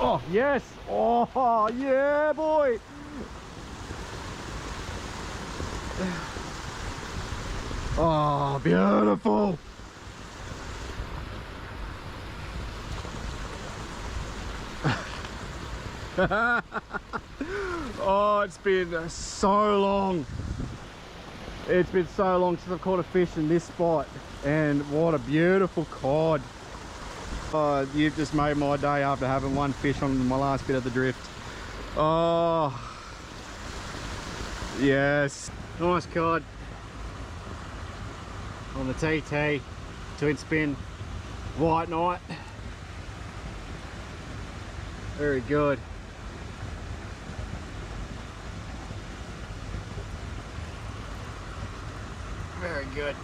Oh, yes. Oh, yeah, boy. Oh, beautiful. Oh, it's been so long. It's been so long since I've caught a fish in this spot, and what a beautiful cod. Oh, you've just made my day after having one fish on my last bit of the drift. Oh, yes. Nice cod on the TT, twin spin, white knight. Very good. Very good.